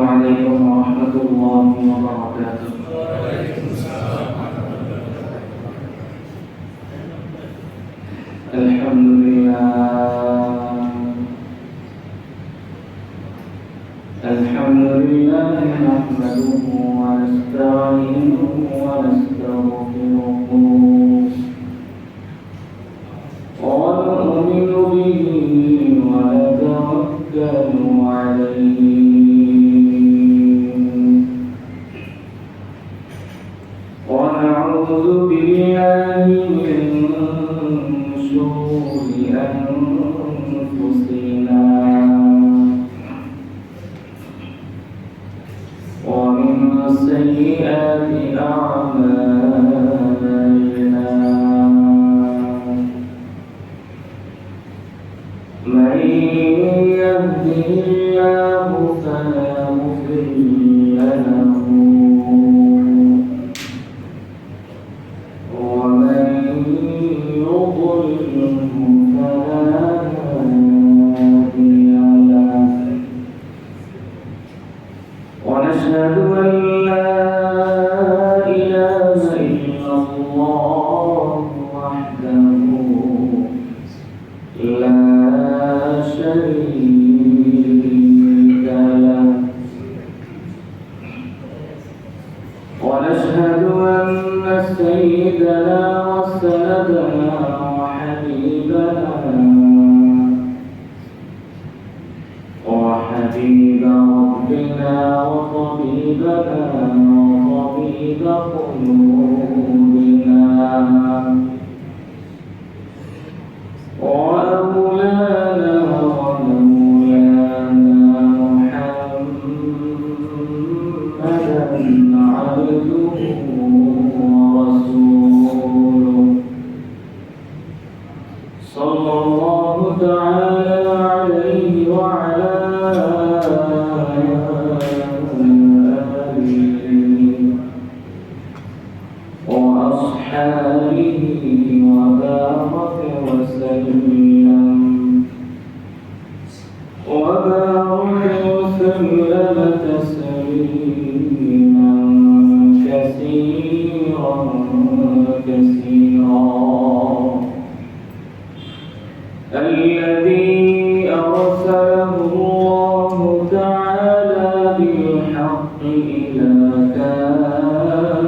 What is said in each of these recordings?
عليكم ورحمة الله وبركاته. الحمد لله نحمده ونستعينه ونستغفره ونؤمن به ونتوكل عليه ونعوذ بالله من شرور أنفسنا ومن سيئات أعمالنا من يهده الله فلا مضل له ومن يضلل فلا هادي له ونشهد أن لا إله إلا الله وحده لا شريك له ونشهد أن سيدنا وسندنا وحبيب ربنا وطبيبنا وطبيب قلوبنا وأولانا ومولانا محمدا عبده ورسوله صلى الله تعالى عليه وعلى وأصحابه وبارك وسلم تسليما كثيرا الذي أرسله الله تعالى بالحق إلى كافة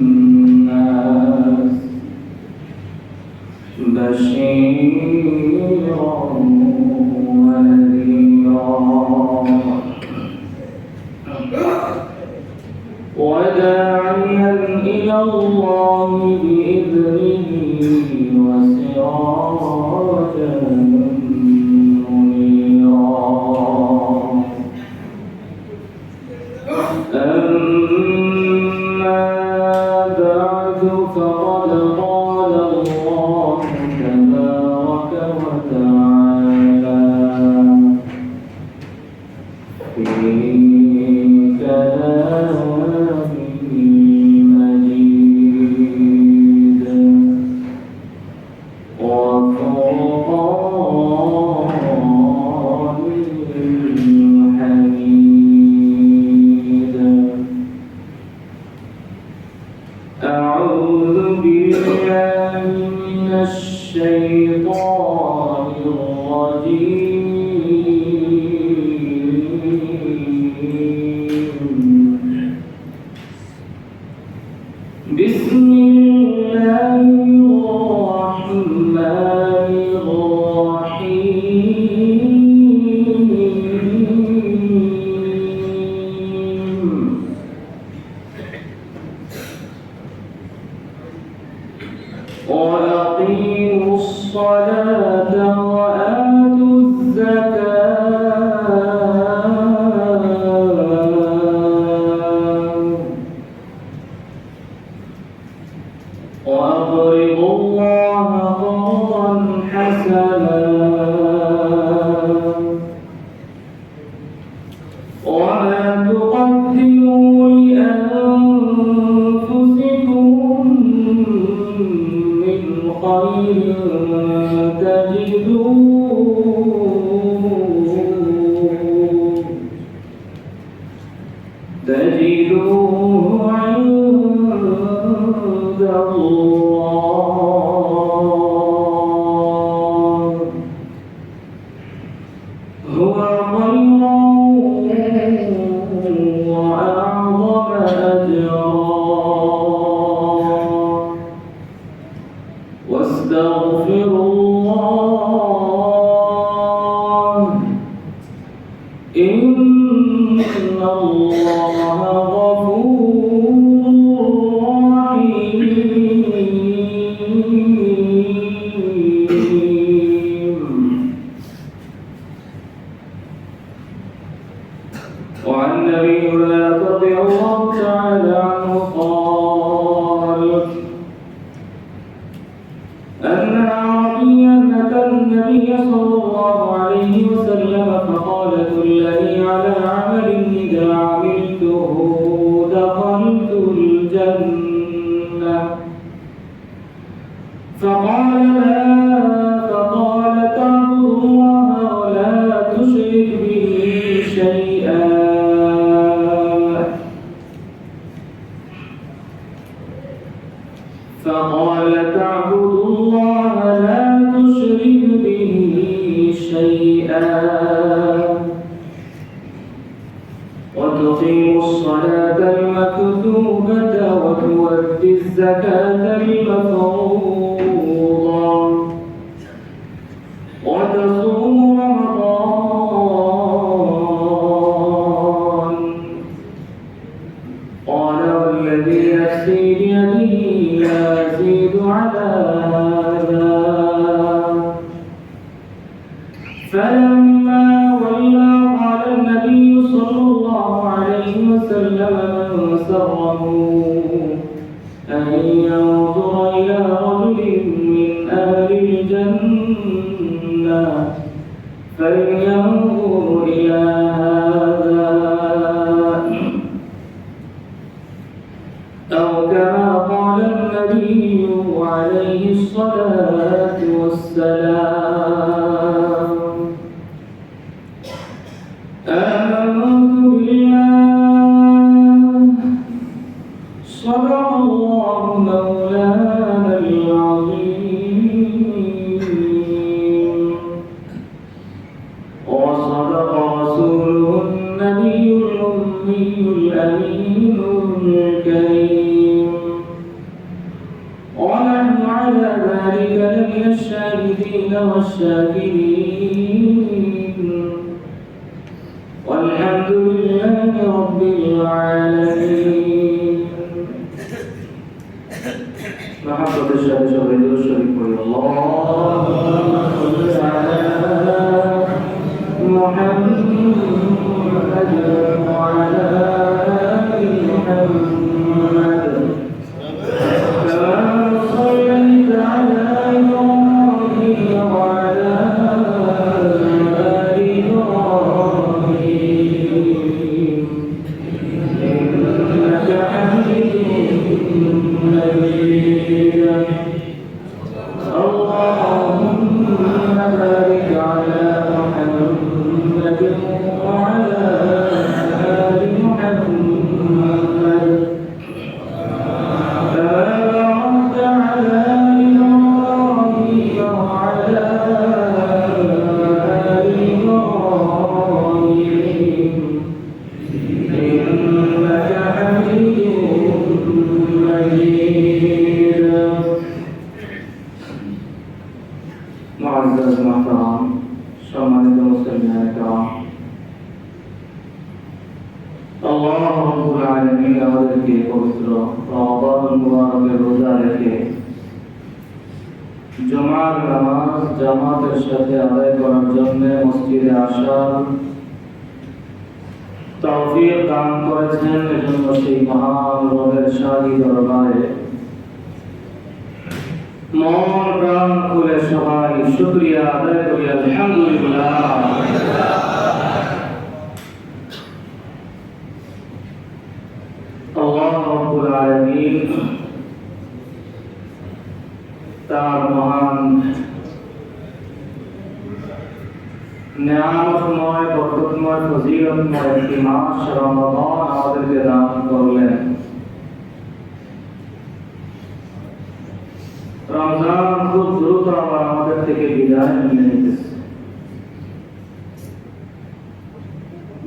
الناس بشيرا ونذيرا وداعيا إلى الله بإذنه وسراجا منيرا أما بعد فقد قال الله تبارك وتعالى في كلامه المجيد وفرقانه الحميد. أعوذ بالله من الشيطان الرجيم. بسم الله الرحمن الرحيم. وأقيموا الصلاة وآتوا الزكاة وأقرضوا الله قرضا حسنا وما تقدموا لأنفسكم من خير تجدوه الله غفور رحيم. وعن أبي هريرة رضي الله تعالى عنه قال: أن أعرابيا أتى النبي صلى الله عليه وسلم فقال: دلني على عمل إذا عملته دخلت الجنة. فقال: لا. فقال: تعبد الله ولا تشرك به شيئا. فقال: تعبد الله لا تشرك به شيئا وتقيم الصلاة المكتوبة وتؤدي الزكاة المفروضة وتصوم رمضان. قال: والذي نفسي بيده لا أزيد على هذا. فلما ولى قال النبي صلى الله عليه وسلم: من سره أن ينظر إلى رجل من أهل الجنة فلينظر إلى هذا. أو كما قال النبي عليه الصلاة والسلام. آمنت بالله صدق الله مولانا العظيم وصدق رسوله النبي الأمي الأمين الكريم. ونحن على ذلك لمن الشاهدين والشاكرين. والحمد لله رب العالمين. محبة الشهد شهد والشريك اللهم صل على محمد وعلى آل محمد كما صليت على إبراهيم وعلى آل إبراهيم إنك حميد مجيد. اللهم بارك على محمد وعلى آل محمد كما باركت على إبراهيم وعلى آل إبراهيم إنك حميد مجيد. معزز محترم সম্মানিত মুসলিম کرام, আল্লাহ রাব্বুল আলামিন আমাদেরকে পবিত্র রমাদান মুবারকের রোজা রেখে জুমার নামাজ জামাতের সাথে আদায় করার জন্য মসজিদে আসার তৌফিক দান করেছেন। এজন্য সেই মহান রবের শাহী দরবারে মন প্রাণ খুলে সবাই শুকরিয়া আদায় করি আলহামদুলিল্লাহ। আল্লাহ রাব্বুল আলামিন তার মহান নিয়ামতময় বরকতময় ফজিলতময় একটি মাস রমাদান আমাদেরকে দান করলেন। রমজান খুব দ্রুত আবার আমাদের থেকে বিদায় নিয়ে নিতেছে।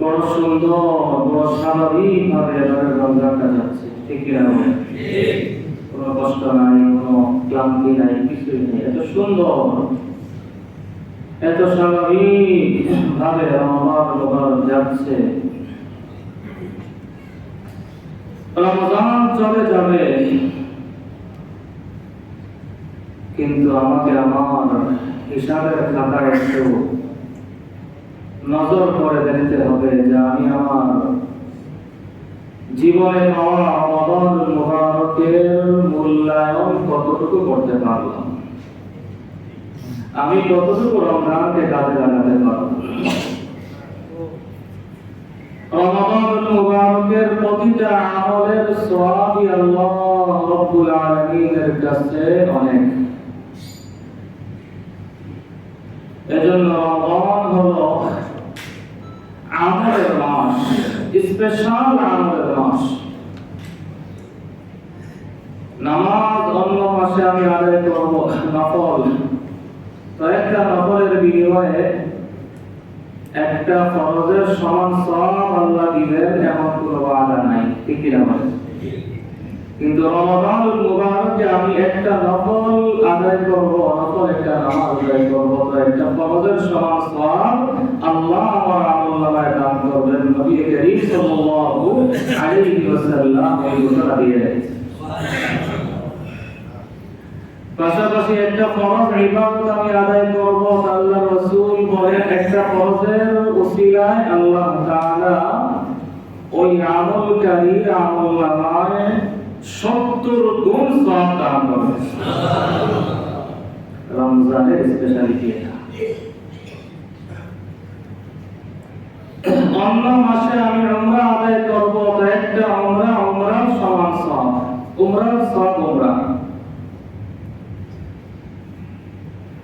বড় সুন্দর বড় স্বাভাবিক ভাবে এবারে রমজানটা যাচ্ছে, ঠিক কিনা? কোনো কষ্ট নাই, কোনো ক্লান্তি নাই, কিছুই নেই। এত সুন্দর এত স্বাভাবিক ভাবে রমজান যাচ্ছে, রমজান চলে যাবে, কিন্তু আমাকে আমার হিসাবের খাতায় একটু নজর করে দেখতে হবে যে আমি আমার জীবনে পাওয়া রমাদান মুবারকের মূল্যায়ন কতটুকু করতে পারলাম, আমি কতটুকু রমজানকে কাজে লাগাতে পারব। রমাদান মুবারকের প্রতিটা আমলের সওয়াবই আল্লাহ রাব্বুল আলামিনের কাছে অনেক। এজন্য রমজান হলো আমলের মাস, স্পেশাল আমলের মাস। নামাজ অন্য মাসে আমি আদায় করবো নফল, তো একটা নফলের বিনিময়ে একটা ফরজের সমান সওয়াব আল্লাহ দিবেন এমন কোনো ওয়াদা নাই, ঠিক কি না? কিন্তু রমাদানুল মুবারকে আমি একটা নফল আদায় করব, নফল একটা নামাজ আদায় করব, তো একটা ফরজের সমান সওয়াব আল্লাহ আমার আমলনামায় দান করবেন। নবী করিম সাল্লাল্লাহু আলাইহি ওয়াসাল্লাম এই ঘোষণা দিয়ে রেখেছেন। পাশাপাশি একটা ফরজ ইবাদত আমি আদায় করব, আল্লাহ রাসূল বলেন একটা ফরজের উসিলায় আল্লাহ তাআলা ওই আমলকারীর আমলনামায় 70 গুণ সওয়াব দান করবেন। রমজানের স্পেশালিটি এটা। অন্য মাসে আমি উমরা আদায় করব, তো একটা উমরার সমান সওয়াব, উমরার সওয়াব উমরা।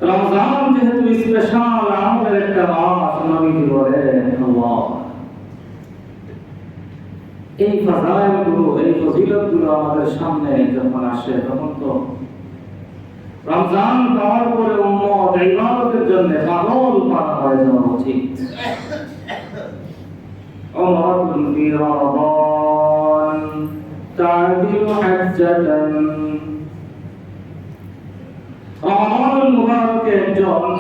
রমজান যেহেতু স্পেশাল আমলের একটা মাস, নবীজি বলেন আল্লাহ এই ফাজাইলগুলো, এই ফজিলতগুলো আমাদের সামনে যখন আসে, তখন তো রমজান পাওয়ার পরে উম্মত ইবাদতের জন্য পাগল পাগল হয়ে যাওয়া উচিত। উমরাতুন ফি রমাদান তা'দিলু হাজ্জাতান। রমাদানুল মুবারকে একজন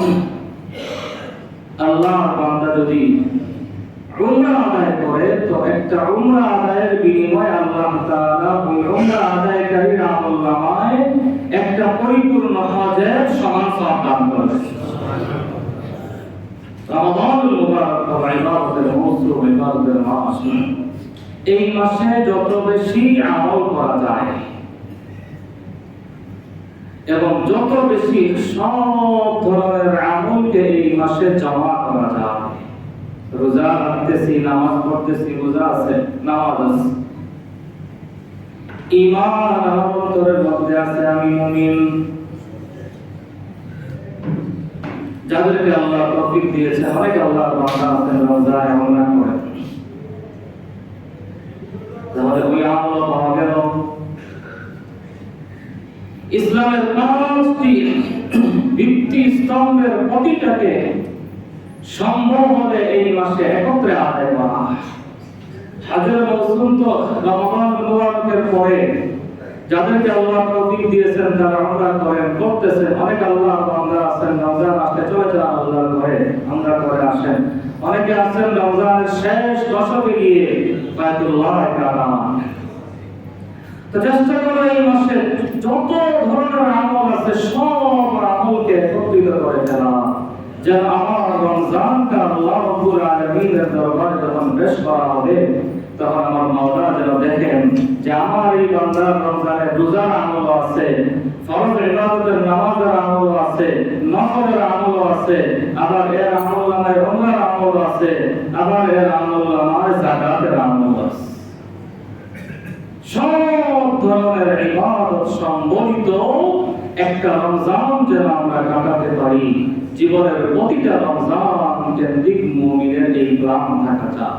আল্লাহর বান্দা যদি উমরা আদায় করে, তো একটা উমরা আদায়ের বিনিময়ে আল্লাহ তাআলা ওই উমরা আদায়কারীর আমলনামায় একটা পরিপূর্ণ হজের সমান সওয়াব দান করবেন। রমাদানুল মুবারক ইবাদতের মৌসুম, ইবাদতের মাস। এই মাসে যত বেশি আমল করা যায় এবং যত বেশি সব ধরনের আমলকে এই মাসে জমা করা যায়, রোজা রাখতেছি, নামাজ পড়তেছি, রোজা আছে, নামাজ আছে, ঈমান আমার অন্তরের মধ্যে আছে, আমি মুমিন, যাদেরকে আল্লাহ তৌফিক দিয়েছে, অনেক আল্লাহর বান্দা আছেন রোজা এমন করে, তাহলে ওই আমল পাওয়া গেল। ইসলামের 5টি ভিত্তি স্তম্ভের প্রতিটাকে সম্ভব হলে এই মাসে একত্রে আদায় করা। হজের মৌসুম তো রমাদান মুবারকের পরে যাদেরকে আল্লাহ তৌফিক দিয়েছেন তারা উমরা করেন, করতেছেন। অনেক আল্লাহর বান্দা আছেন রমজান আসলে চলে যান আল্লাহর ঘরে, উমরা করে আসেন। অনেকে আছেন রমজানের শেষ দশকে গিয়ে বাইতুল্লাহ কাবা। তো চেষ্টা করো এই মাসে যত ধরনের আমল আছে সব আমলকে একত্রিত করে ফেলা, যেন আমার রমজানটা আল্লাহ রাব্বুল আলামিনের দরবারে যখন পেশ করা হবে, তখন আমার মাওলা যেন দেখেন যে আমার এই বান্দার রমজানে রোজার আমল আছে, ফরজ ইবাদতের নামাজের আমল আছে, নফলের আমল আছে, আবার এর আমল নামায় উমরার আমল আছে, আবার এর আমল নামায় যাকাতের আমল আছে। সব ধরনের ইবাদত সম্বলিত একটা রমজান যেন আমরা কাটাতে পারি। জীবনের প্রতিটা রমজান কেন্দ্রিক মুমিনের এই প্ল্যান থাকা চাই।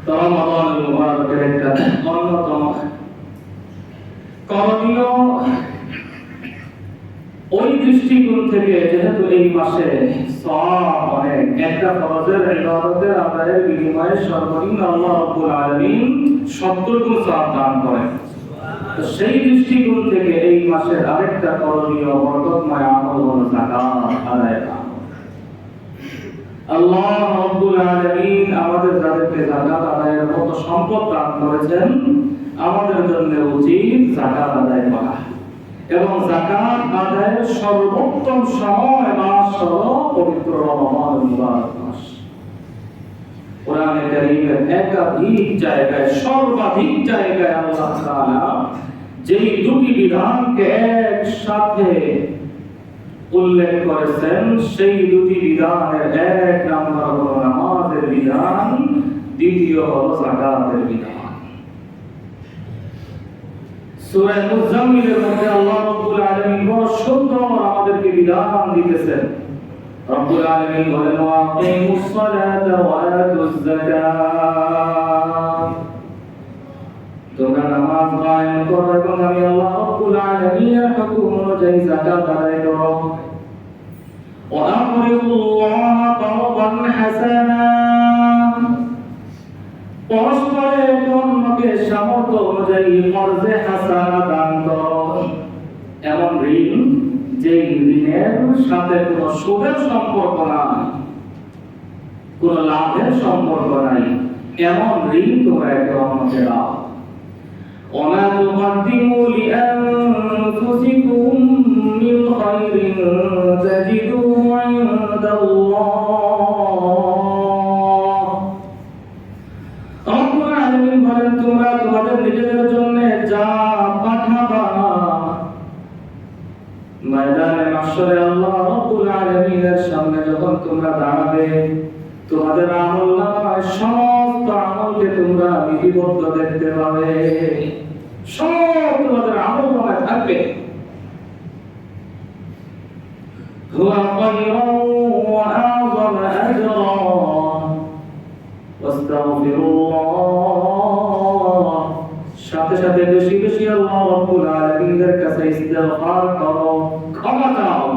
রমাদানুল মুবারকের একটা অন্যতম করণীয় ওই দৃষ্টিকোণ থেকে, যেহেতু এই মাসে সওয়াব অনেক, একটা ফরজের ইবাদতের আদায়ের বিনিময়ে সর্বনিম্ন আল্লাহ রাব্বুল আলামিন 70 গুণ সওয়াব দান করেন। তো সেই দৃষ্টিকোণ থেকে এই মাসের আরেকটা করণীয় বরকতময় আমল হলো যাকাত আদায় করা। আল্লাহ রাব্বুল আলামিন আমাদের যাদেরকে যাকাত আদায়ের মতো মতো সম্পদ দান করেছেন, আমাদের জন্য উচিত যাকাত আদায় করা। এবং যাকাত আদায়ের সর্বোত্তম সময় মাস হলো পবিত্র রমজানুল মুবারক মাস। কোরআনে কারীমের একাধিক জায়গায়, সর্বাধিক জায়গায় আল্লাহ তাআলা যেই দুটি বিধানকে একসাথে উল্লেখ করেছেন, সেই দুটি বিধানের এক নাম্বার হলো নামাজের বিধান, দ্বিতীয় হলো যাকাতের বিধান। সূরা মুজাম্মিলের মধ্যে আল্লাহ রাব্বুল আলামিন বড় সুন্দর আমাদেরকে বিধান দিতেছেন। রব্বুল আলামিন বলেন, ওয়াকিমুস সালাতা ওয়া আতুজ যাকাত, তোমরা নামাজ কায়েম করো এবং আমি আল্লাহ রাব্বুল আলামিনের হুকুম অনুযায়ী যাকাত আদায় করো। ওয়া আকরিদুল্লাহ কারদান হাসানা, পরস্পরের অন্যকে সামর্থ্য অনুযায়ী কর্জে হাসানা দান করো। এমন ঋণ যে ঋণের সাথে কোনো সুদের সম্পর্ক নাই, কোনো লাভের সম্পর্ক নাই, এমন ঋণ তোমরা একে অন্যকে দাও। وما تقدموا لأنفسكم من خير تجدوه عند الله। রব্বুল আলামিন বলেন, তোমরা তোমাদের নিজেদের জন্য যা পাঠাবা, ময়দানে মাহশরে আল্লাহ রব্বুল আলামিনের সামনে যখন তোমরা দাঁড়াবে, তোমাদের আমলনামায় সমস্ত আমলকে তোমরা লিপিবদ্ধ দেখতে পাবে। সব তোমাদের আমলনামায় থাকবে। হুয়া খায়রুন ওয়া আ'যাম আজরান ওয়াস্তাগফিরুল্লাহ, সাথে সাথে বেশি বেশি আল্লাহ রাব্বুল আলামিনের কাছে ইস্তিগফার করো, ক্ষমা চাও।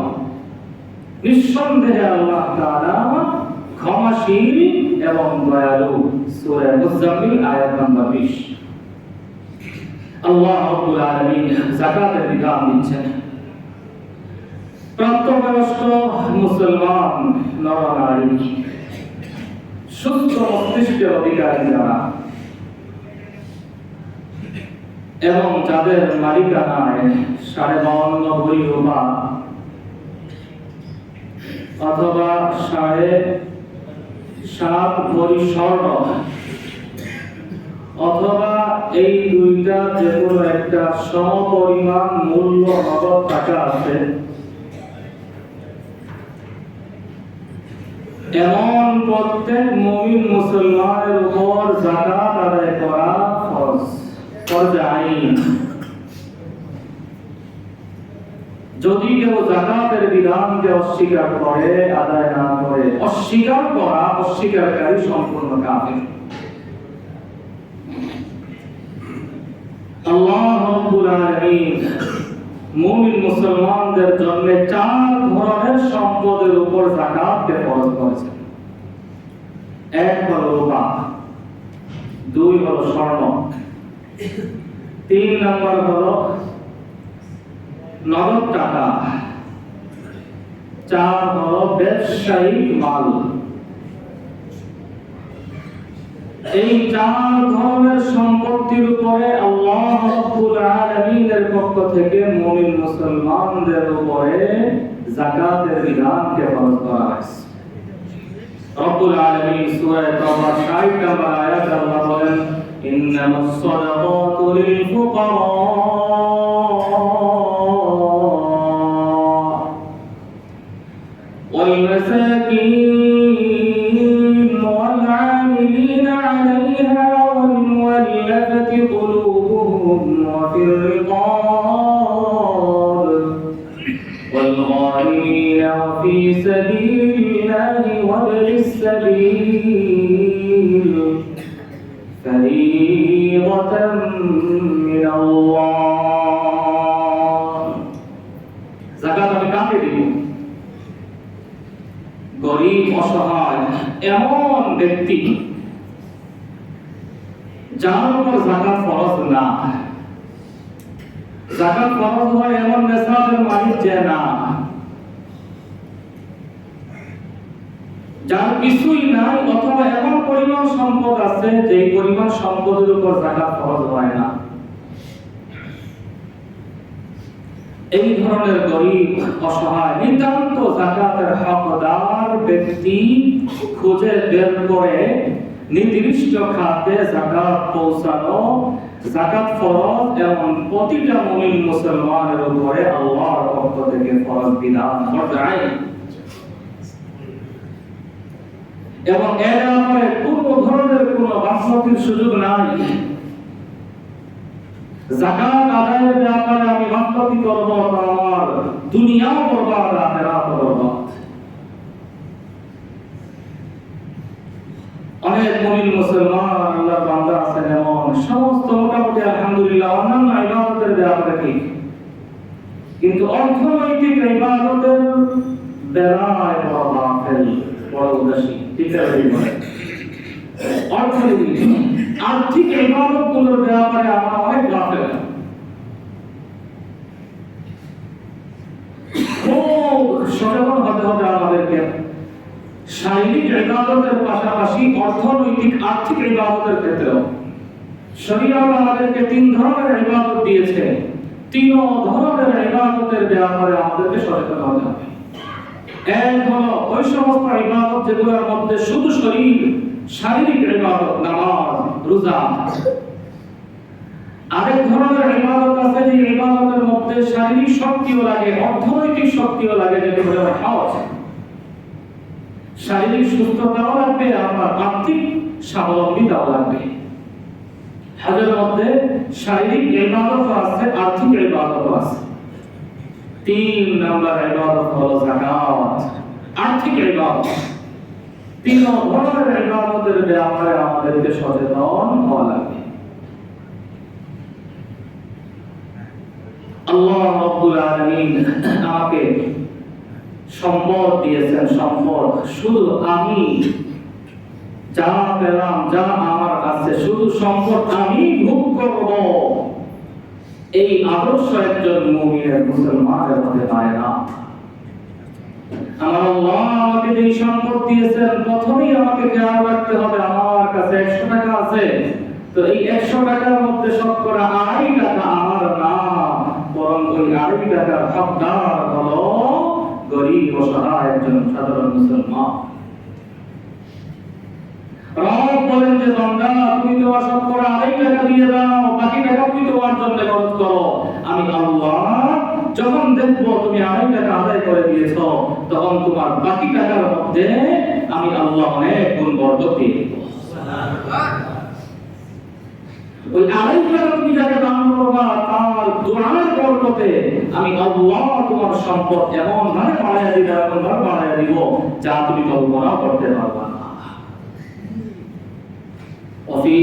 নিঃসন্দেহে আল্লাহ তাআলা ক্ষমাশীল এবং দয়ালু। সূরা মুজাম্মিল আয়াত নম্বর 20। আল্লাহ রাব্বুল আলামিন যাকাতের বিধান দিচ্ছেন। প্রাপ্তবয়স্ক মুসলমান নর-নারী, সুস্থ মস্তিষ্কের অধিকারী যারা এবং যাদের মালিকানায় 52.5 ভরি রূপা অথবা 7.5 ভরি স্বর্ণ অথবা এই দুইটা যে কোনো একটা সমপরিমাণ মূল্য নগদ টাকা আছে, এমন প্রত্যেক মুমিন মুসলমানের উপর যাকাত আদায় করা ফরজ, ফরজ আইন। যদি কেউ যাকাতের বিধানকে অস্বীকার করে, আদায় না করে, অস্বীকার করা, অস্বীকারকারী সম্পূর্ণ কাফের। আল্লাহ রাব্বুল আলামিন মুমিন মুসলমানদের জন্য 4 ধরনের সম্পদের উপর যাকাতকে ফরজ করেছেন। 1 হলো রূপা, 2 হলো স্বর্ণ, 3 নম্বর হলো নগদ টাকা, 4 হলো ব্যবসায়িক মাল। এই 4 ধরনের সম্পত্তির উপরে আল্লাহ রাব্বুল আলামিনের পক্ষ থেকে মুমিন মুসলমানদের উপরে যাকাতের বিধানকে ফরজ করা হয়েছে। রব্বুল আলামিন সূরা তাওবা 60 নম্বর আয়াতে আল্লাহ বলেন, ইন্নামাস সাদাকাতু লিল ফুকারা ওয়াল মাসাকিন وفي الرقاب والغارمين وفي سبيل الله وابن السبيل فريضة من الله। যাকাত আমি কাকে দিব? গরিব, অসহায় এমন ব্যক্তি যার উপর যাকাত ফরজ না। যাকাত ফরজ হয় এমন নেশাবের মালিক যে না, যার কিছুই নাই অথবা এমন পরিমাণ সম্পদ আছে আছে যেই পরিমাণ সম্পদের উপর যাকাত ফরজ হয় না। এই ধরনের গরিব অসহায় নিতান্ত যাকাতের হকদার ব্যক্তি খুঁজে বের করে নির্দিষ্ট খাতে যাকাত পৌঁছানো, যাকাত ফরজ এবং প্রতিটা মুমিন মুসলমানের উপরে আল্লাহর পক্ষ থেকে ফরজ বিধান ফরজ এবং এর ব্যাপারে কোনো ধরনের কোনো বাস্তবিক সুযোগ নাই। যাকাত আদায়ের ব্যাপারে আমি বাস্তবিক করব আমার দুনিয়াও বরবাদ আখিরাত বরবাদ। অনেক মুমিন মুসলমান আল্লাহর বান্দা আছেন এমন সমস্ত মোটামুটি আলহামদুলিল্লাহ অন্যান্য ইবাদতের ব্যাপারে ঠিক, কিন্তু অর্থনৈতিক ইবাদতের বেলায় বড় গাফেল, বড় উদাসীন। ঠিক আছে, অর্থনৈতিক আর্থিক ইবাদতগুলোর ব্যাপারে আমরা অনেক গাফেল। খুব সচেতন হতে হবে আমাদেরকে। শারীরিক ইবাদতের পাশাপাশি অর্থনৈতিক আর্থিক ইবাদতের ক্ষেত্রেও শরীয়ত আমাদেরকে তিন ধরনের ইবাদত দিয়েছে। তিন ধরনের ইবাদতের ব্যাপারে আমাদেরকে সচেতন হতে হবে। এক হলো ওই সমস্ত ইবাদত যেগুলোর মধ্যে শুধু শারীরিক ইবাদত, নামাজ, রোজা। আরেক ধরনের ইবাদত আছে যে ইবাদতের মধ্যে শারীরিক শক্তিও লাগে, অর্থনৈতিক শক্তিও লাগে, যেটা হলো হজ। শারীরিক সুস্থতাও লাগবে, আমার আর্থিক স্বাবলম্বিতাও লাগবে। হজের মধ্যে শারীরিক ইবাদত আছে, আর্থিক ইবাদত আছে। তিন নাম্বার ইবাদত হলো যাকাত, আর্থিক ইবাদত। তিন ধরনের ইবাদতের ব্যাপারে আমাদেরকে সচেতন হওয়া লাগবে। আল্লাহ রাব্বুল আলামিন আমাকে সম্পদ দিয়েছেন। সম্পদ শুধু আমি যা পেলাম, যা আমার কাছে, শুধু সম্পদ আমি ভোগ করব, এই আদর্শ একজন মুমিনের মুসলমানের হতে পারে না। আমার আল্লাহ আমাকে যে সম্পদ দিয়েছেন, প্রথমেই আমাকে খেয়াল রাখতে হবে আমার কাছে 100 টাকা আছে, তো এই 100 টাকার মধ্যে শতকরা 2.5 টাকা আমার না, বরং ওই 2.5 টাকার হকদার হলো গরিব অসহায় একজন সাধারণ মুসলমান। রব বলেন যে বান্দা, তুমি তোমার শতকরা 2.5 টাকা দিয়ে দাও, বাকি টাকা তুমি তোমার জন্য খরচ করো। আমি আল্লাহ যখন দেখব তুমি 2.5 টাকা আদায় করে দিয়েছো, তখন তোমার বাকি টাকার মধ্যে আমি আল্লাহ অনেক গুণ বরকত দিয়ে দেব। ওই 2.5 টাকা তুমি যাকে দান করবা, তার দুআর বরকতে আমি আল্লাহ তোমার সম্পদ এমন ভাবে বাড়াইয়া দিব, এমন ভাবে বাড়াইয়া দিব যা তুমি কল্পনা করতে পারবা না। وفي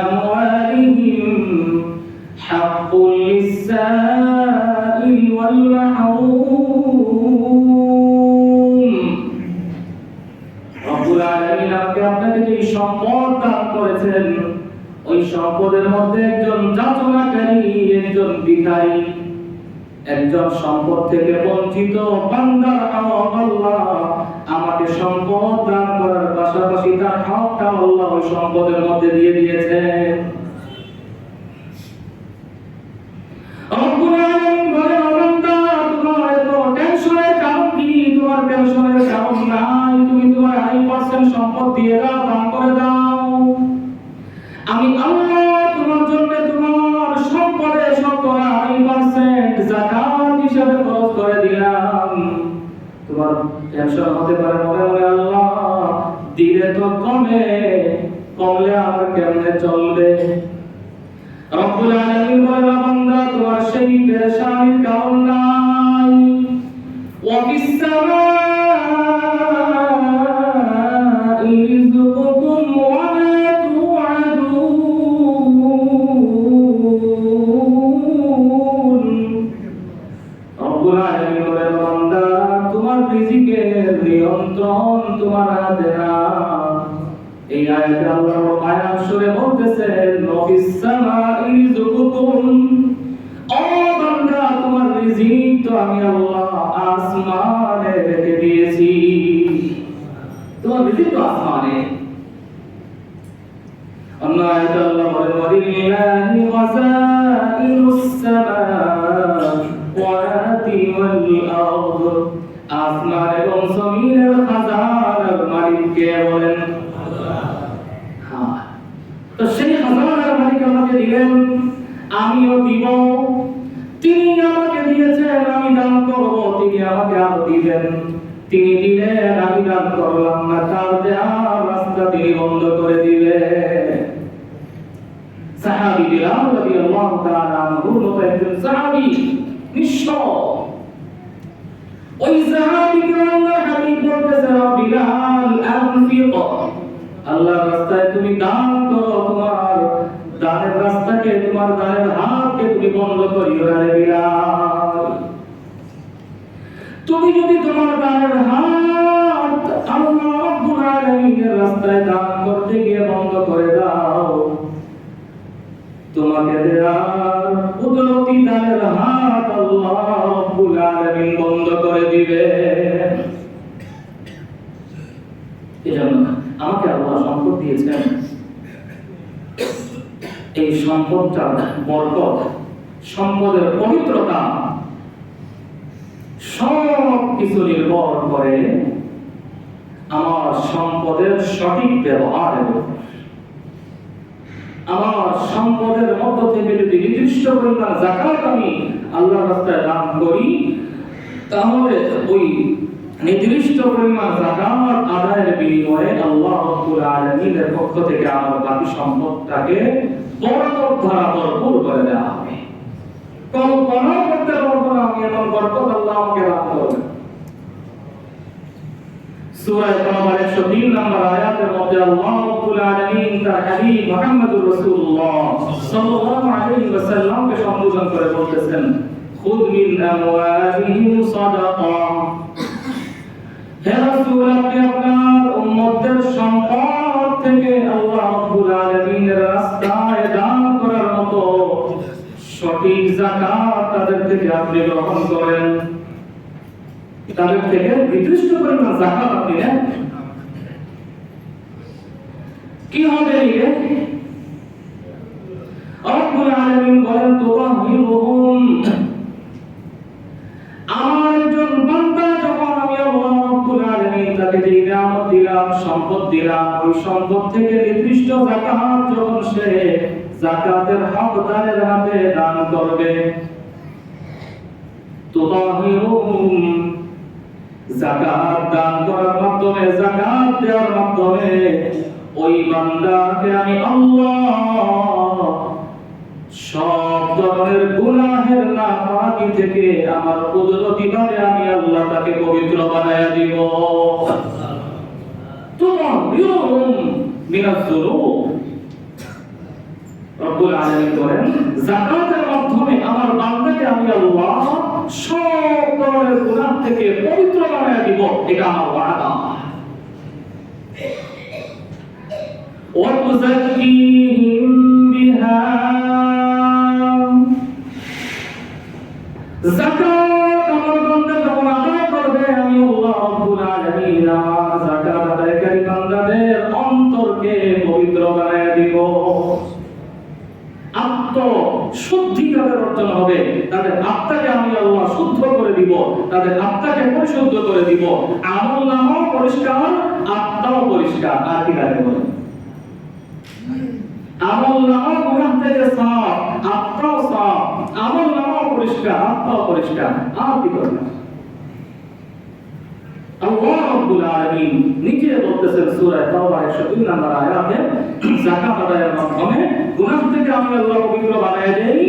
أموالهم حق للسائل والمحروم। রব্বুল আলামিন আপনাকে যে সম্পদ দান করেছেন, ওই সম্পদের মধ্যে একজন যাচনাকারী, একজন ভিখারী, একজন সম্পদ থেকে বঞ্চিত বান্দার হক আল্লাহ আমাকে সম্পদ দান করার পাশাপাশি তার হকটা আল্লাহ ওই সম্পদের মধ্যে দিয়ে দিয়েছেন। রব্বুল আলামিন বলেন, বান্দা তোমার এত টেনশনের কারণ কি? তোমার টেনশনের কারণ নাই, তুমি তোমার 2.5% সম্পদ দিয়ে দাও, দান করে দাও। আমি আল্লাহ তোমার জন্য তোমার সম্পদে শতকরা 2.5% যাকাত হিসেবে খরচ করে দিলাম। তোমার টেনশন হতে পারে মনে মনে, আল্লাহ দিলে তো কমলে আমার কেমনে চলবে? রব্বুল আলামিন বলেন, বান্দা তোমার সেই পেরেশানির কারণ নাই। ওয়া ফিস সামাই রিজকুকুম ওয়া মা তুআদুন। রব্বুল আলামিন বলেন, বান্দা তোমার রিজিকের নিয়ন্ত্রণ তোমার হাতে না। এই আয়াতে আল্লাহ আয়াত শুনে বলতেছেন, ওয়াফিস সামাই রিজকুকুম, ও বান্দা তোমার রিজিক তো আমি আল্লাহ আসমানে রেখে দিয়েছি। তোমার রিজিক তো আসমানে। আয়াতে আল্লাহ বলেন ওয়ালিল্লাহি খাযাইনুস সামাওয়াতি ওয়াল আরদ, আসমান এবং জমিনের খাজানার মালিক কে বলেন? আল্লাহ। তো সেই খাজানার মালিক আমাকে দিলেন, আমিও দিব। তিনি আমাকে দিয়েছেন, আমি দান করব, তিনি আমাকে আরো দিবেন। তিনি দিলেন, আমি দান করলাম না, তার দেওয়ার রাস্তা তিনি বন্ধ করে দিবেন। সাহাবী বিলাল রাদিয়াল্লাহু তাআলা আনহুর মতো একজন সাহাবী, নিঃস্ব। ওই সাহাবীকে আল্লাহর হাবিব বলতেছেন, বিলাল আনফিক, আল্লাহর রাস্তায় তুমি দান করো, তোমার দানের রাস্তাকে, তোমার দানের হাতকে তুমি বন্ধ করিও না রে বিলাল। তুমি যদি তোমার দানের হাত আল্লাহ রাব্বুল আলামিনের রাস্তায় দান করতে গিয়ে বন্ধ করে দাও, তোমাকে দেওয়ার কুদরতি দানের হাত আল্লাহ রাব্বুল আলামিন বন্ধ করে দিবে। এজন্য আমাকে আল্লাহ সম্পদ দিয়েছেন, এই সম্পদটার বরকত, সম্পদের পবিত্রতা সব কিছু নির্ভর করে আমার সম্পদের সঠিক ব্যবহারের উপর। আমার সম্পদের মধ্য থেকে যদি নির্দিষ্ট পরিমাণ যাকাত আমি আল্লাহর রাস্তায় দান করি, তাহলে ওই নির্দিষ্ট পরিমাণ যাকাত আদায়ের বিনিময়ে আল্লাহ রাব্বুল আলামিনের পক্ষ থেকে আমার বাকি সম্পদটাকে বরকত দ্বারা ভরপুর করে দেওয়া হবে। কল্পনা করতে পারবো না আমি এমন বরকত আল্লাহ আমাকে দান করবেন। সূরা তাওবার 103 নম্বর আয়াতের মধ্যে আল্লাহ রাব্বুল আলামিন তার হাবিব মুহাম্মদুর রাসূলুল্লাহ সাল্লাল্লাহু আলাইহি ওয়াসাল্লামকে সম্বোধন করে বলতেছেন, খুদ মিন আমওয়ালিহিম সাদাকা, হে রাসূল আপনি আপনার উম্মতের সম্পদ থেকে আল্লাহ রাব্বুল আলামিনের রাস্তায় দান করার মতো সঠিক যাকাত তাদের থেকে আপনি গ্রহণ করেন। তাদের থেকে নির্দিষ্ট পরিমাণ যাকাত আপনি নেন। কি হবে নিয়ে? রব্বুল আলামিন বলেন, তুতাহিরুহুম, আমার একজন বান্দা যখন আমি আল্লাহ রব্বুল আলামিন তাকে যে নিয়ামত দিলাম, সম্পদ দিলাম, ওই সম্পদ থেকে নির্দিষ্ট যাকাত যখন সে যাকাতের হকদারের হাতে দান করবে, তুতাহিরুহুম, যাকাত দান করার মাধ্যমে, যাকাত দেওয়ার মাধ্যমে ওই বান্দাকে আমি আল্লাহ সব ধরনের গুনাহের নাপাকি থেকে আমার কুদরতিভাবে আমি আল্লাহ তাকে পবিত্র বানায়া দিব। তুতাহিরুহুম মিনাজ যুনুব, রব্বুল আলামিন বলেন যাকাতের মাধ্যমে আমার বান্দাকে আমি আল্লাহ সব ধরনের গুনাহ থেকে পবিত্র বানায়া দিব, এটা আমার ওয়াদা। ওয়া তুযাক্কিহিম বিহা, যাকাত আমার বান্দা যখন আদায় করবে আমি আল্লাহ রাব্বুল আলামিন আমার যাকাত আদায়কারী বান্দাদের অন্তরকে পবিত্র বানায়া দিব। শুদ্ধি তাদের অর্জন হবে, তাদের আত্মাকে আমি আল্লাহ শুদ্ধ করে দিব, তাদের আত্মাকে পরিশুদ্ধ করে দিব। আমল নামাও পরিষ্কার, আত্মাও পরিষ্কার। আর কি লাগে বলেন? আমল নামা গুনাহ থেকে সাফ, আত্মাও সাফ। আমল নামাও পরিষ্কার, আত্মাও পরিষ্কার। আর কি করবেন? আল্লাহ রাব্বুল আলামিন নিজে বলতেছেন সূরা তাওবা 103 নম্বর আয়াতে, যাকাত আদায়ের মাধ্যমে গুনাহ থেকে আমি আল্লাহ পবিত্র বানায় দেই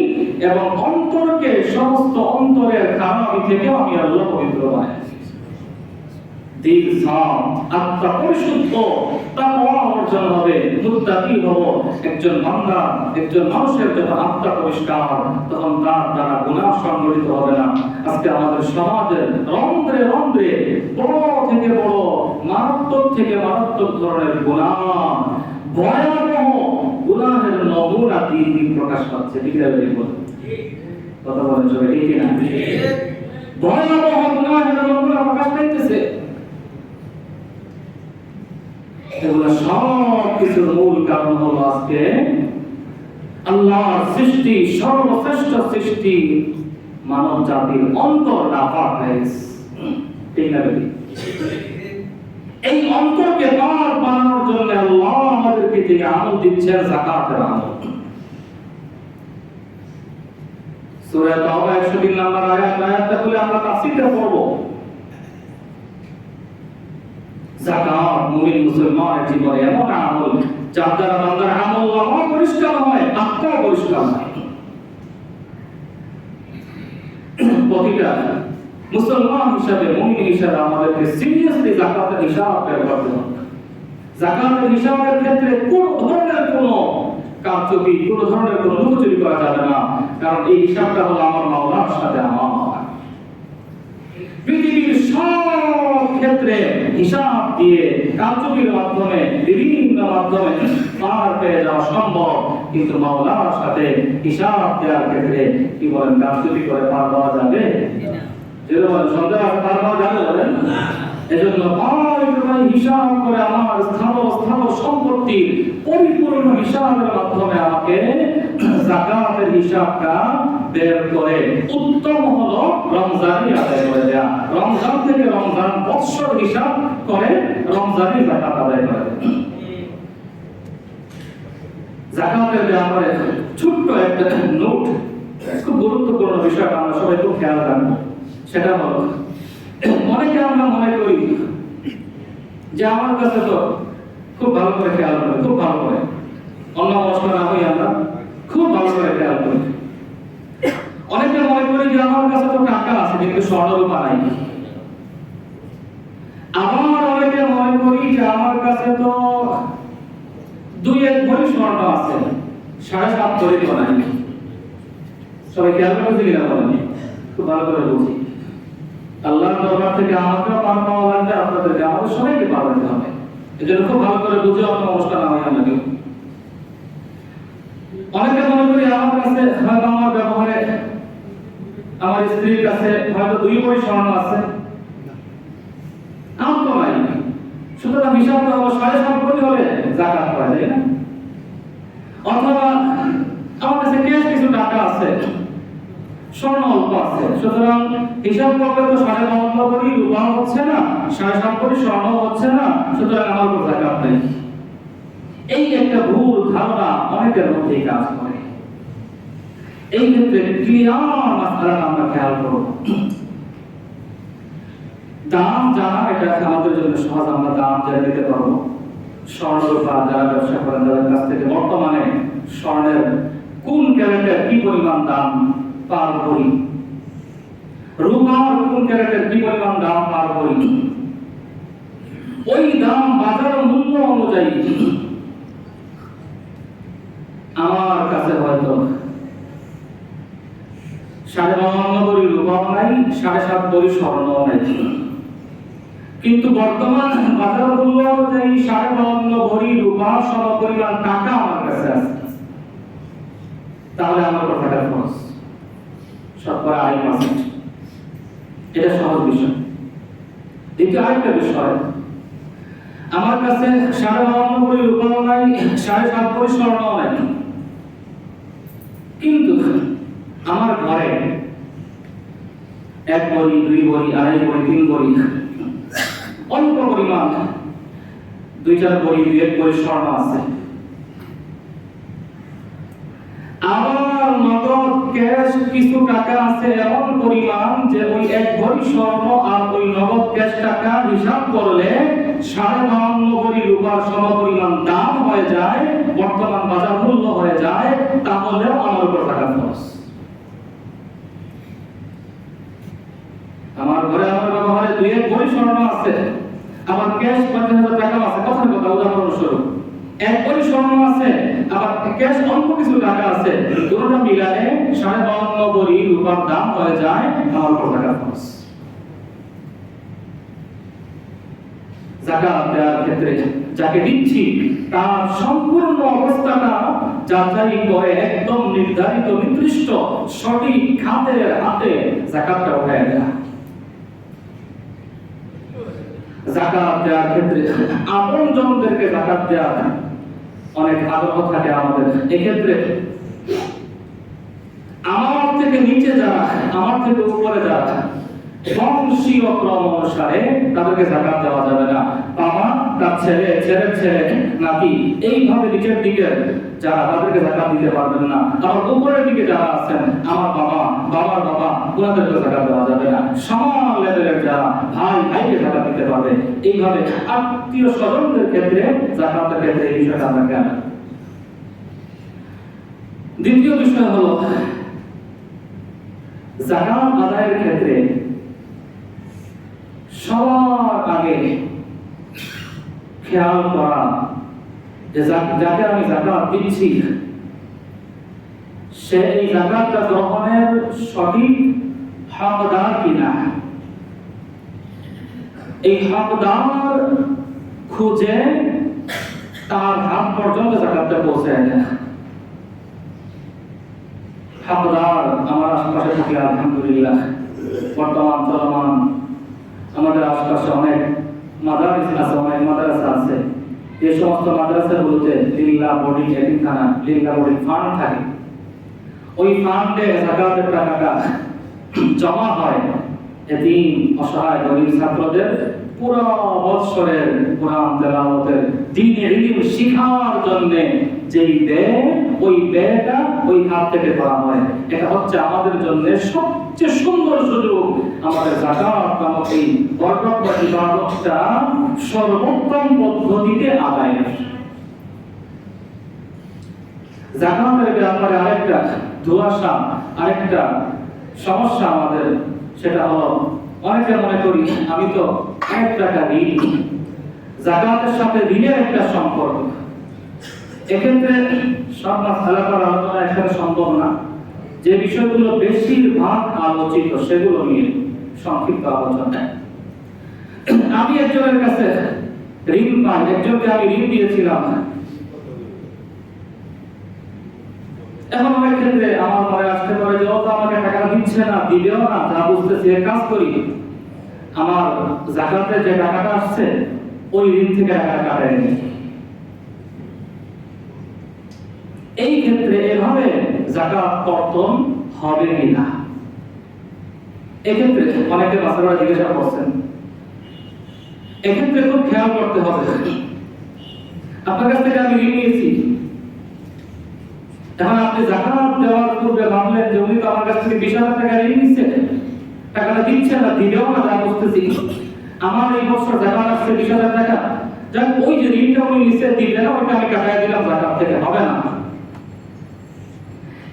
এবং অন্তরকে, সমস্ত অন্তরের খারাপি থেকে আমি আল্লাহ পবিত্র বানায় দেই। দিল সাফ, আত্মা পরিশুদ্ধ, তাকওয়া অর্জন হবে, মুত্তাকি হব। একজন বান্দা, একজন মানুষের যখন আত্মা পরিষ্কার, তখন তার দ্বারা গুনাহ সংগঠিত হবে না। আজকে আমাদের সমাজের রন্ধ্রে রন্ধ্রে বড় থেকে বড়, মারাত্মক থেকে মারাত্মক ধরনের গুনাহ, ভয়াবহ গুনাহের নমুনা দিন দিন প্রকাশ পাচ্ছে। ঠিক আছে, কথা বলেন সবাই, ঠিক না? ভয়াবহ গুনাহের নমুনা প্রকাশ পাইতেছে। এগুলো সব কিছুর মূল কারণ হলো আজকে আল্লাহর সৃষ্টি, সর্বশ্রেষ্ঠ সৃষ্টি মানব জাতির অন্তর নাপাক হয়েছে। ঠিক না বেটি? এই অন্তরকে পাক বানানোর জন্য আল্লাহ আমাদেরকে যে আমল দিচ্ছেন, যাকাতের আমল। সূরা তাওবা 103 নম্বর আয়াতটা বলে আমরা তাফসীরটা পড়ব। যাকাত মুমিন মুসলমানের জীবনে এমন আমল যার দ্বারা বান্দার আমল পরিষ্কার হয়, আত্মা পরিষ্কার হয়। প্রতিটা মুসলমান হিসাবে, মুমিন হিসাবে আমাদেরকে সিরিয়াসলি যাকাতের হিসাব বের করতে হবে। যাকাতের হিসাবের ক্ষেত্রে কোন ধরনের কোনো কারচুপি, কোন ধরনের কোনো লুকোচুরি করা যাবে না, কারণ এই হিসাবটা হলো আমার মাওলার সাথে আমার। পৃথিবীর সব ক্ষেত্রে হিসাব দিয়ে কারচুপির মাধ্যমে, বিভিন্ন মাধ্যমে পার পেয়ে যাওয়া সম্ভব, কিন্তু মাওলার সাথে হিসাব দেওয়ার ক্ষেত্রে কি বলেন, কারচুপি করে পার পাওয়া যাবে না। যেরকম সন্দেহ পার পাওয়া যাবে বলেন না। এজন্য ভাই হিসাব করে আমার স্থাবর সম্পত্তির পরিপূর্ণ হিসাবের মাধ্যমে আমাকে যাকাতের হিসাবটা বের করে উত্তম হলো রমজানই আদায় করে দেয়া। রমজান থেকে রমজান বৎসর হিসাব করে রমজানই যাকাত আদায় করে দেয়া। যাকাতের ব্যাপারে ছোট্ট একটা নোট, খুব গুরুত্বপূর্ণ বিষয়, আমরা সবাই খুব খেয়াল রাখবো। সেটা হলো, অনেকে আমরা মনে করি যে আমার কাছে তো খুব ভালো করে খেয়াল করে, খুব ভালো করে অন্য কষ্ট না হই, আমরা খুব ভালো করে খেয়াল করি। অনেকে মনে করি যে আমার কাছে তো টাকা আছে কিন্তু স্বর্ণরূপা নাই। আবার অনেকে মনে করি যে আমার কাছে তো 2-1 ভরি স্বর্ণ আছে, 7.5 ভরি তো নাই। সবাই খেয়াল করেছে কিনা বলেন? খুব ভালো করে বুঝি। আল্লাহর দরবার থেকে আমাকেও পার পাওয়া লাগবে, আপনাদেরকে, আমাদের সবাইকে পার পেতে হবে। এজন্য খুব ভালো করে বুঝে অন্য অনুষ্ঠান না হয় আমাকে। অনেকে মনে করি আমার কাছে হয়তো আমার ব্যবহারে, আমার স্ত্রীর কাছে হয়তো 2 ভরি স্বর্ণ আছে, আমার তো নাই, সুতরাং হিসাবটা হলো 7.5 ভরি হলে যাকাত পাওয়া যায় না। অথবা আমার কাছে ক্যাশ কিছু টাকা আছে, স্বর্ণ অল্প আছে, সুতরাং হিসাব করলে তো 52 ভরি রূপা হচ্ছে না, 7.5 ভরি স্বর্ণ হচ্ছে না, সুতরাং আমার উপর যাকাত নেই। এই একটা ভুল ধারণা অনেকের মধ্যেই কাজ করে। এই ক্ষেত্রে ক্লিয়ার মাসআলাটা আমরা খেয়াল করব। দাম জানা এটা আমাদের জন্য সহজ, আমরা দাম জেনে নিতে পারবো। স্বর্ণ রূপা যারা ব্যবসা করেন তাদের কাছ থেকে বর্তমানে স্বর্ণের কোন ক্যারেটের কি পরিমাণ দাম পার ভরি, রূপার কোন ক্যারেটের কি পরিমাণ দাম পার ভরি, ওই দাম বাজার মূল্য অনুযায়ী আমার কাছে হয়তো 52 ভরি রূপাও নাই, 7.5 ভরি স্বর্ণও নাই, কিন্তু বর্তমান বাজার মূল্য অনুযায়ী 52 ভরি রূপা সমপরিমাণ টাকা আমার কাছে আছে। তাহলে আমার কথাটা খরচ শতকরা 8%। এটা সহজ বিষয়। দ্বিতীয় আরেকটা বিষয়, আমার কাছে 52 ভরি রূপাও নাই, 7.5 ভরি স্বর্ণও নাই, কিন্তু আমার ঘরে 1 ভরি, 2 ভরি, 2.5 ভরি, 3 ভরি অল্প পরিমাণ 2-4 ভরি, 2-1 ভরি স্বর্ণ আছে। আমার নগদ ক্যাশ কিছু টাকা আছে এমন পরিমাণ যে ওই 1 ভরি স্বর্ণ আর ওই নগদ ক্যাশ টাকা হিসাব করলে 52 ভরি রূপার সমপরিমাণ দাম হয়ে যায়, বর্তমান বাজার মূল্য হয়ে যায়, তাহলে আমার উপর টাকা খরচ। আমার ঘরে আমার ব্যবহারে 2-1 ভরি স্বর্ণ আছে, আমার ক্যাশ 50,000 টাকা আছে, কথার কথা উদাহরণস্বরূপ 1 ভরি স্বর্ণ আছে, আবার ক্যাশ অল্প কিছু টাকা আছে, দুটোটা মিলালে 52 ভরি রূপার দাম হয়ে যায় আমার উপর টাকা খরচ। যাকাত দেওয়ার ক্ষেত্রে যাকে দিচ্ছি তার সম্পূর্ণ অবস্থাটা যাচাই করে একদম নির্ধারিত, নির্দিষ্ট সঠিক খাতের হাতে যাকাতটা উঠায় দেয়া। যাকাত দেওয়ার ক্ষেত্রে আপনজনদেরকে যাকাত দেওয়া অনেক আগ্রহ থাকে আমাদের। এক্ষেত্রে আমার থেকে নিচে যারা, আমার থেকে উপরে যারা, বংশীয় ক্রম অনুসারে তাদেরকে যাকাত দেওয়া যাবে না। বাবা, তার ছেলে, ছেলের ছেলে, নাতি, এইভাবে নিচের দিকে যারা, তাদেরকে যাকাত দিতে পারবেন না। আবার উপরের দিকে যারা আছেন, আমার বাবা, বাবার বাবা, ওনাদেরকে যাকাত দেওয়া যাবে না। সমান লেভেলের যারা, ভাই ভাইকে যাকাত দিতে পারবে। এইভাবে আত্মীয় স্বজনদের ক্ষেত্রে, যাকাতের ক্ষেত্রে এই বিষয়টা আমরা খেয়াল। দ্বিতীয় বিষয় হলো যাকাত আদায়ের ক্ষেত্রে সবার আগে খেয়াল করা যে যাকে আমি যাকাত দিচ্ছি সে এই যাকাতটা গ্রহণের সঠিক হকদার কিনা। এই হকদার খুঁজে তার হাত পর্যন্ত যাকাতটা পৌঁছায় না। হকদার আমার আশপাশে থাকলে আলহামদুলিল্লাহ, বর্তমান চলমান আমাদের আশপাশে অনেক মাদ্রাসা আছে, অনেক মাদ্রাসা আছে। এই সমস্ত মাদ্রাসাগুলোতে লিল্লাহ বোর্ডিং এতিমখানা, লিল্লাহ বোর্ডিং ফান্ড থাকে। ওই ফান্ডে যাকাতের টাকাটা জমা হয় এতিম অসহায় গরিব ছাত্রদের পুরো বৎসরের কোরআন তেলাওয়াতের দ্বীনি ইলম শিখার জন্য যেই ব্যয়, ওই ব্যয়টা ওই খাত থেকে করা হয়। এটা হচ্ছে আমাদের জন্য সবচেয়ে সুন্দর সুযোগ, আমাদের যাকাত নামক এই বরকত ইবাদতটা সর্বোত্তম পদ্ধতিতে আদায়ের। যাকাতের ব্যাপারে আরেকটা দুয়াশা, আরেকটা সমস্যা আমাদের, সেটা হলো অনেকে মনে করি আমি তো 1 টাকা ঋণ। যাকাতের সাথে ঋণের একটা সম্পর্ক। এক্ষেত্রে সব মাসআলা করার আলোচনা এখানে সম্ভব না। যে বিষয়গুলো বেশিরভাগ আলোচিত সেগুলো নিয়ে সংক্ষিপ্ত আলোচনা। আমি একজনের কাছে ঋণ পাই, একজনকে আমি ঋণ দিয়েছিলাম। এখন অনেক ক্ষেত্রে আমার মনে আসতে পারে যে ও তো আমাকে টাকা দিচ্ছে না, দিবেও না, যা বুঝতেছি এক কাজ করি, আমার যাকাতের যে টাকাটা আসছে ওই ঋণ থেকে টাকাটা কাটাই নিই। এই ক্ষেত্রে এভাবে যাকাত কর্তন হবে কিনা, এক্ষেত্রে অনেকে মাসালা জিজ্ঞাসা করছেন। এক্ষেত্রে খুব খেয়াল করতে হবে। আপনার কাছ থেকে আমি ঋণ নিয়েছি, এখন আপনি যাকাত দেওয়ার পূর্বে ভাবলেন যে উনি তো আমার কাছ থেকে 20,000 টাকা ঋণ নিচ্ছে, টাকাটা দিচ্ছে না, দিবেও না, যা বুঝতেছি। আমার এই বছর যাকাত আসছে 20,000 টাকা, যাক ওই যে ঋণটা উনি নিচ্ছে দিবে না, ওইটা আমি কাটাই দিলাম যাকাত থেকে, হবে না।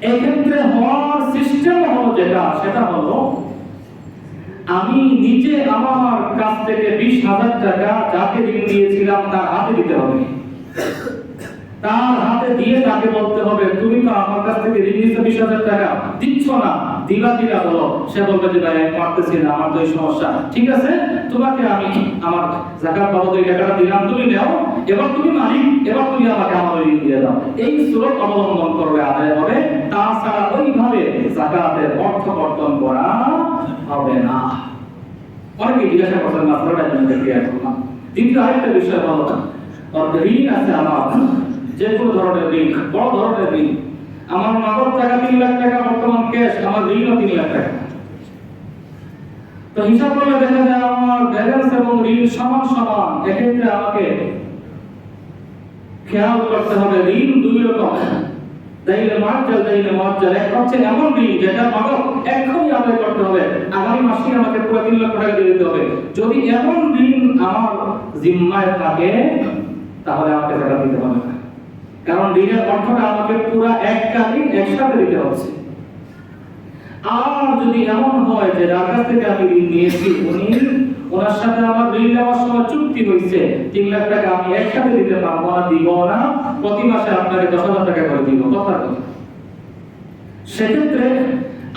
এক্ষেত্রে হওয়ার সিস্টেম হলো যেটা, সেটা হলো আমি নিজে আমার কাছ থেকে 20,000 টাকা যাকে ঋণ দিয়েছিলাম তার হাতে দিতে হবে। তার হাতে দিয়ে তাকে বলতে হবে তুমি তো আমার কাছ থেকে ঋণ নিয়েছো 20,000 টাকা, দিচ্ছ না, দিবা দিবা বলো। সে বলবে যে ভাই আমি পারতেছি না, আমার তো এই সমস্যা। ঠিক আছে, তোমাকে আমি আমার যাকাত বাবদ এই টাকাটা দিলাম, তুমি নাও, এবার তুমি মালিক, এবার তুমি আমাকে আমার ঋণ দিয়ে দাও। এই সুরত অবলম্বন করলে আদায় হবে, তাছাড়া ওইভাবে যাকাতের অর্থ কর্তন করা হবে না। অনেকে জিজ্ঞাসা করছেন মাসলাটা জানতে ক্লিয়ার করলাম। দ্বিতীয় আরেকটা বিষয় হলো ঋণ আছে আমার, যে কোনো ধরনের ঋণ, বড় ধরনের ঋণ। আমার নগদ টাকা 3 লাখ টাকা বর্তমান ক্যাশ, আমার ঋণও 3 লাখ টাকা। তো হিসাব করলে দেখা যায় আমার ব্যালেন্স এবং ঋণ সমান সমান। এক্ষেত্রে আমাকে খেয়াল করতে হবে ঋণ দুই রকম, দাইলে মুআজ্জাল, দাইলে মুআজ্জাল। এক হচ্ছে এমন ঋণ যেটা নগদ এখনই আদায় করতে হবে, আগামী মাসে আমাকে পুরো 3 লাখ টাকা দিয়ে দিতে হবে। যদি এমন ঋণ আমার জিম্মায় থাকে তাহলে আমাকে যাকাত দিতে হবে না, কারণ ঋণের অর্থটা আমাকে পুরো এককালীন একসাথে দিতে হচ্ছে। আর যদি এমন হয় যে যার কাছ থেকে আমি ঋণ নিয়েছি ওনার সাথে আমার ঋণ নেওয়ার সময় চুক্তি হয়েছে 3 লাখ টাকা আমি একসাথে দিতে পারবো না, দিব না, প্রতি মাসে আপনাকে 10,000 টাকা করে দিব, কথার কথা। সেক্ষেত্রে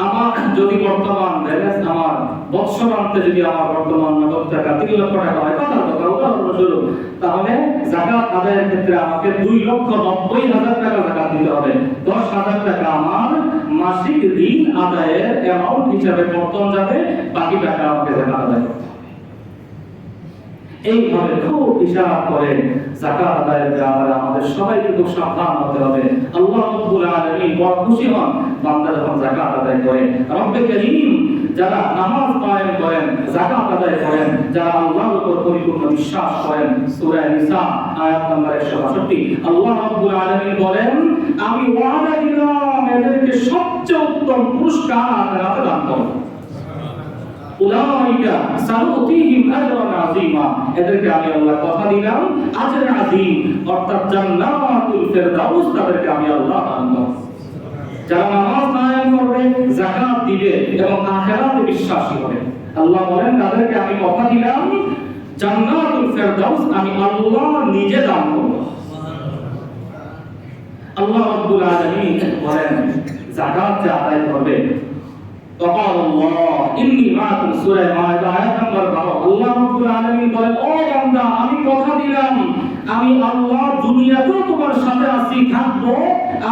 আমার যদি বর্তমান ব্যালেন্স আমার বৎসরান্তে যদি আমার বর্তমান নগদ টাকা 3 লক্ষ টাকা হয়, কথার কথা উদাহরণস্বরূপ, তাহলে যাকাত আদায়ের ক্ষেত্রে আমাকে 2,90,000 টাকা যাকাত দিতে হবে। 10,000 টাকা আমার মাসিক ঋণ আদায়ের অ্যামাউন্ট হিসাবে কর্তন যাবে, বাকি টাকা আমাকে যাকাত আদায় করতে হবে। এইভাবে খুব হিসাব করে যাকাত আদায়ের ব্যাপারে আমাদের সবাইকে খুব সাবধান হতে হবে। আল্লাহ রাব্বুল আলামিন বড় খুশি হন বান্দা যখন যাকাত আদায় করে। রব্বে কারীম যারা নামাজ কায়েম করেন, যাকাত আদায় করেন, যারা আল্লাহর উপর পরিপূর্ণ বিশ্বাস করেন, সূরা নিসা আয়াত নম্বর 162 আল্লাহ রাব্বুল আলামিন বলেন, আমি ওয়াদা দিলাম এদেরকে সবচেয়ে উত্তম পুরস্কার আখিরাতে দান করব। উলাইকা সানুতিহিম আজরান আযীমা, এদেরকে আমি আল্লাহ কথা দিলাম আজর আযীম, অর্থাৎ জান্নাতুল ফেরদাউস তাদেরকে আমি আল্লাহ দান করব। যারা নামাজ কায়েম করবে, যাকাত দিবে এবং আখিরাতে বিশ্বাসী হবে, আল্লাহ বলেন তাদেরকে আমি কথা দিলাম জান্নাতুল ফেরদাউস আমি আল্লাহ নিজে দান করব। আল্লাহ রাব্বুল আলামিন বলেন যাকাত যে আদায় করবে, وقال الله إني معكم সূরা মাইদা আয়াত নম্বর 12 আল্লাহ রাব্বুল আলামিন বলেন, ও বান্দা আমি কথা দিলাম আমি আল্লাহ দুনিয়াতেও তোমার সাথে আছি, থাকবো,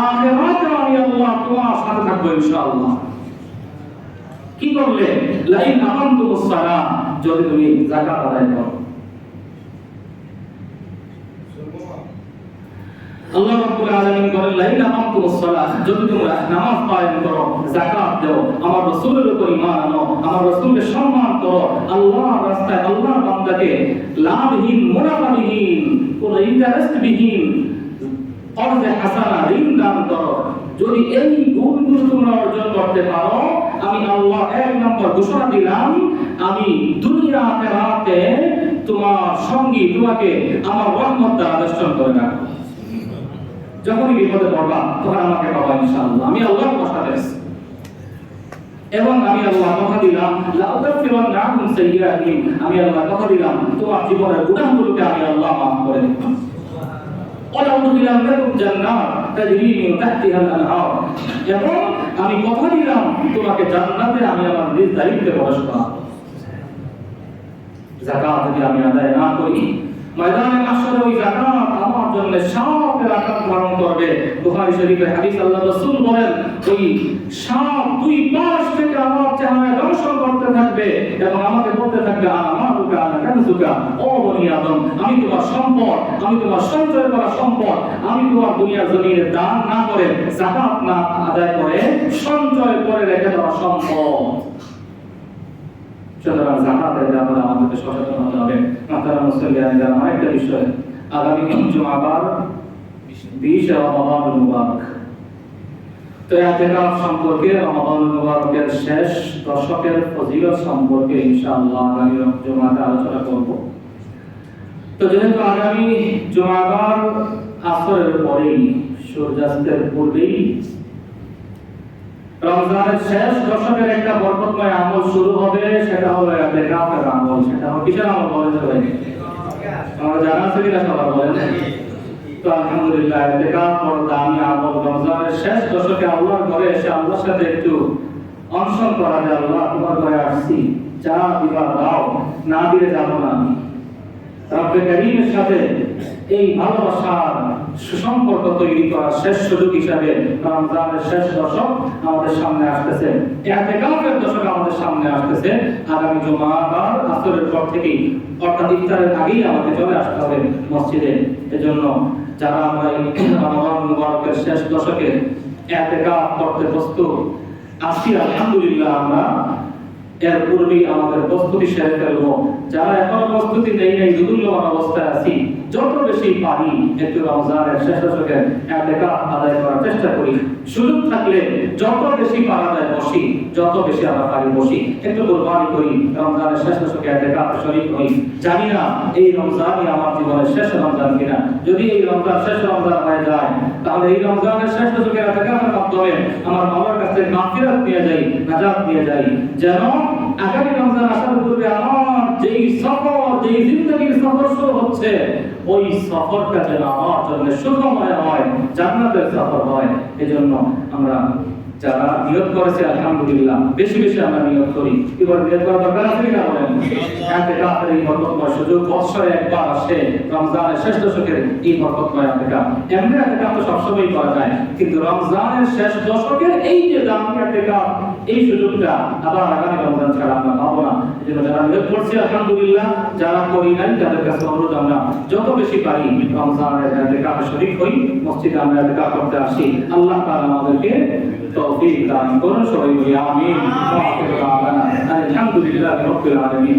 আখিরাতেও আমি আল্লাহ তোমার সাথে থাকবো ইনশাআল্লাহ। কি করলে? লাইন আকামতুস সালাহ, যদি তুমি যাকাত আদায় করো। আল্লাহ রাব্বুল আলামিন বলেন লাইন আকামতুস সালাহ, যদি তোমরা নামাজ কায়েম করো, যাকাত দাও, আমার রাসূলের উপর ঈমান আনো, আমার রাসূলকে সম্মান করো, আল্লাহর রাস্তায় আল্লাহর বান্দাকে লাভহীন মুনাফাবিহীন কোন ইন্টারেস্ট বিহীন কর্জে হাসানা ঋণ দান করো, যদি এই গুণগুলো তোমরা অর্জন করতে পারো, আমি আল্লাহ এক নম্বর ঘোষণা দিলাম আমি দুনিয়া আখিরাতে তোমার সঙ্গী তোমাকে আমার রহমত দ্বারা বেষ্টন করে রাখবো। যখনই বিপদে পড়বা তখন আমাকে পাবা ইনশাআল্লাহ, আমি আল্লাহর কথা দিয়েছি। এবং আমি আল্লাহ কথা দিলাম লা উকাফিরান্না আনহুম সাইয়্যাতিহিম, আমি আল্লাহ কথা দিলাম তোমার জীবনের গুনাহগুলোকে আমি আল্লাহ মাফ করে দেব। ওয়া উদখিলান্নাকুম জান্নাত তাজরি মিন তাহতিহা আল-আনহার, এবং আমি কথা দিলাম তোমাকে জান্নাতে আমি আমার নিজ দায়িত্বে প্রবেশ করাবো। যাকাত যদি আমি আদায় না করি, ময়দানে মাশরে ওই যাকাত আমার জন্য সাপের আকার ধারণ করবে। বুখারী শরীফের হাদিস, আল্লাহ রাসূল বলেন ওই সাপ দুই পাশ থেকে আমার চেহারায় দংশন করতে থাকবে এবং আমাকে বলতে থাকবে আমারুকা আনা কানজুকা, ও বনি আদম আমি তোমার সম্পদ, আমি তোমার সঞ্চয় করা সম্পদ, আমি তোমার দুনিয়ার জমিনে দান না করে যাকাত না আদায় করে সঞ্চয় করে রেখে দেওয়া সম্পদ। সুতরাং যাকাতের ব্যাপারে আমাদেরকে সচেতন হতে হবে। মাতারা মুসলিম আরেকটা বিষয়, আগামী জুমাবার 20 রমাদানুল মুবারক, তো ইতিকাফ সম্পর্কে রমাদানুল মুবারকের শেষ দশকের ফজিলত সম্পর্কে ইনশাআল্লাহ আগামী জুমাতে আলোচনা করব। তো যেহেতু আগামী জুমাবার আসরের পরেই সূর্যাস্তের পূর্বেই রমজানের শেষ দশকের একটা বরকতময় আমল শুরু হবে, সেটা হলো ইতিকাফের আমল। সেটা হলো কিসের আমল বলেন সবাই? আমরা জানা আছে কিনা সবার বলেন? তো আলহামদুলিল্লাহ ইতিকাফ বড় দামি আমল। রমজানের শেষ দশকে আল্লাহর ঘরে এসে আল্লাহর সাথে একটু অনশন করা যায়, আল্লাহ তোমার ঘরে আসছি, যা দিবা দাও, না দিলে যাবো না। রব্বে কারীমের সাথে এই ভালোবাসার সুসম্পর্ক তৈরি করার শেষ সুযোগ হিসাবে রমজানের শেষ দশক আমাদের সামনে আসতেছে, ইতিকাফের দশক আমাদের সামনে আসতেছে। আগামী জুমাবার আসরের পর থেকেই অর্থাৎ ইফতারের আগেই আমাকে চলে আসতে হবে মসজিদে। এজন্য যারা আমরা রমজান মুবারকের শেষ দশকে ইতিকাফ করতে প্রস্তুত আছি, আলহামদুলিল্লাহ আমরা এর পূর্বেই আমাদের প্রস্তুতি সেরে ফেলবো। যারা এখনো প্রস্তুতি নেই দুর্বল অবস্থায় আছি, যত বেশি পারি একটু রমজানের শেষ দশকে ইতিকাফ আদায় করার চেষ্টা করি। সুযোগ থাকলে যত বেশি পারা যায় বসি, যত বেশি আমরা পারি বসি, একটু কোরবানি করি, রমজানের শেষ দশকে ইতিকাফে শরীক হই। জানি না এই রমজানই আমার জীবনের শেষ রমজান কিনা। যদি এই রমজান শেষ রমজান হয়ে যায়, তাহলে এই রমজানের শেষ দশকে ইতিকাফের মাধ্যমে আমার বাবার কাছে মাগফিরাত নিয়ে যাই, নাজাত নিয়ে যাই, যেন আগামী রমজান আসার পূর্বে আমার যেই সফর, যেই জিন্দগির সফর শুরু হচ্ছে, ওই সফরটা যেন আমার জন্য সুখময় হয়, জান্নাতের সফর হয়। এজন্য আমরা যারা নিয়ত করেছে আলহামদুলিল্লাহ বেশি বেশি আমরা নিয়ত করি। এবার নিয়ত করার দরকার আছে কিনা বলেন? ইতিকাফের এই বরকতময় সুযোগ বৎসরে একবার আসে, রমজানের শেষ দশকের এই বরকতময় ইতিকাফ। এমনি ইতিকাফ তো সবসময় করা যায়, কিন্তু রমজানের শেষ দশকের এই যে দামি ইতিকাফ, এই সুযোগটা আবার আগামী রমজান ছাড়া আমরা পাবো না। এজন্য যারা নিয়োগ করছি আলহামদুলিল্লাহ, যারা করি নাই তাদের কাছে অনুরোধ আমরা যত বেশি পারি রমজানের ইতিকাফে শরীক হই, মসজিদে আমরা ইতিকাফ করতে আসি। আল্লাহ তাআলা আমাদেরকে তৌফিক দান করুন। সবাই বলি আমিন। ওয়া আখিরু দাওয়ানা আলহামদুলিল্লাহি রাব্বিল আলামিন।